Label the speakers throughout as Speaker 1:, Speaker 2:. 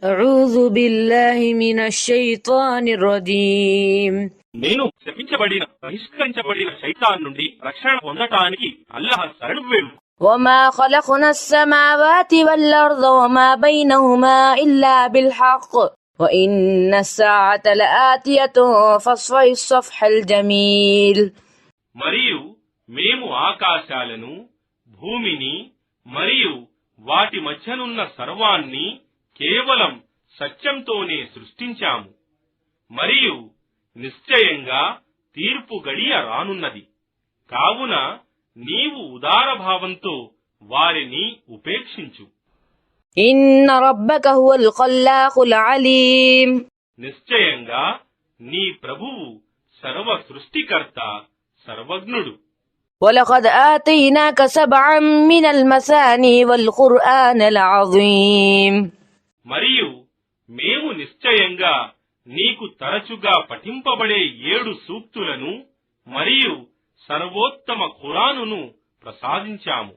Speaker 1: أعوذ بالله من الشيطان الرجيم.
Speaker 2: నేను శపించబడిన బహిష్కరించబడిన శైతాన్ నుండి రక్షణ పొందటానికి అల్లాహ్ శరణు వేడు.
Speaker 1: وما خلقنا السماوات والأرض وما بينهما إلا بالحق وإن الساعة لآتية فاصفح الصفح الجميل.
Speaker 2: మరియు మేము ఆకాశాలను భూమిని మరియు వాటి మధ్యనున్న సర్వాన్ని కేవలం సత్యంతోనే సృష్టించాము. మరియు నిశ్చయంగా తీర్పు గడియ రానున్నది. కావున నీవు ఉదారభావంతో వారిని ఉపేక్షించు.
Speaker 1: ఇన్న రబ్బక హువల్ ఖల్లాఖుల్ అలీం.
Speaker 2: నిశ్చయంగా నీ ప్రభువు సర్వ సృష్టికర్త, సర్వజ్ఞుడు.
Speaker 1: ولقد آتيناك سبعا من المثاني والقرآن العظيم.
Speaker 2: మరియు మేము నిశ్చయంగా నీకు తరచుగా పఠింపబడే 7 సూక్తులను మరియు సర్వోత్తమ ఖురానును ప్రసాదించాము.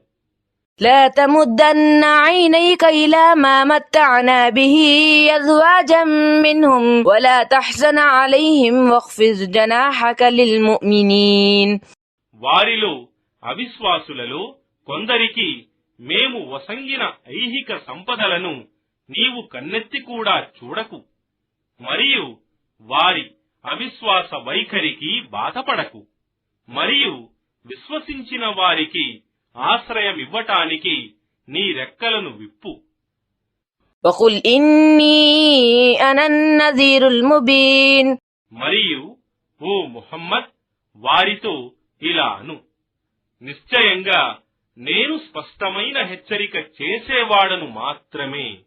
Speaker 1: لا تمدن عينيك إلى ما متعنا به أزواجا منهم ولا تحزن عليهم واخفض جناحك للمؤمنين.
Speaker 2: వారిలో అవిశ్వాసులలో కొందరికి మేము వసంగిన ఐహిక సంపదలను నీవు కన్నెత్తి కూడా చూడకు. మరియు వారి అవిశ్వాస వైఖరికి బాధపడకు. మరియు విశ్వసించిన వారికి ఆశ్రయమివ్వటానికి నీ రెక్కలను విప్పు.
Speaker 1: وقل إني أنا النذير المبين.
Speaker 2: మరియు ఓ ముహమ్మద్ వారితో ఇలా అను, నిశ్చయంగా నేను స్పష్టమైన హెచ్చరిక చేసేవాడను మాత్రమే.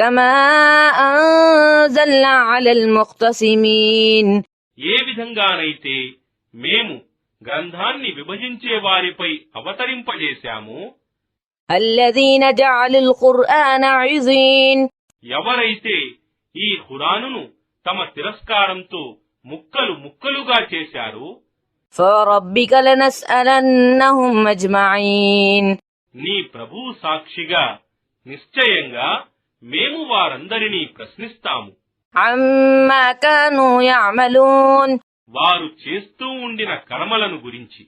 Speaker 1: كما أنزلنا على المقتسمين.
Speaker 2: ఏ విధంగానైతే మేము గ్రంథాన్ని విభజించే వారిపై అవతరింపజేశామో,
Speaker 1: الذين جعلوا القرآن عضين.
Speaker 2: ఎవరైతే ఈ ఖురానును తమ తిరస్కారంతో ముక్కలు ముక్కలుగా చేశారో,
Speaker 1: فوربك لنسألنهم أجمعين.
Speaker 2: నీ ప్రభువు సాక్షిగా నిశ్చయంగా మేము వారందరినీ ప్రశ్నిస్తాము.
Speaker 1: عما كانوا يعملون.
Speaker 2: వారు చేస్తూ ఉండిన కర్మలను గురించి.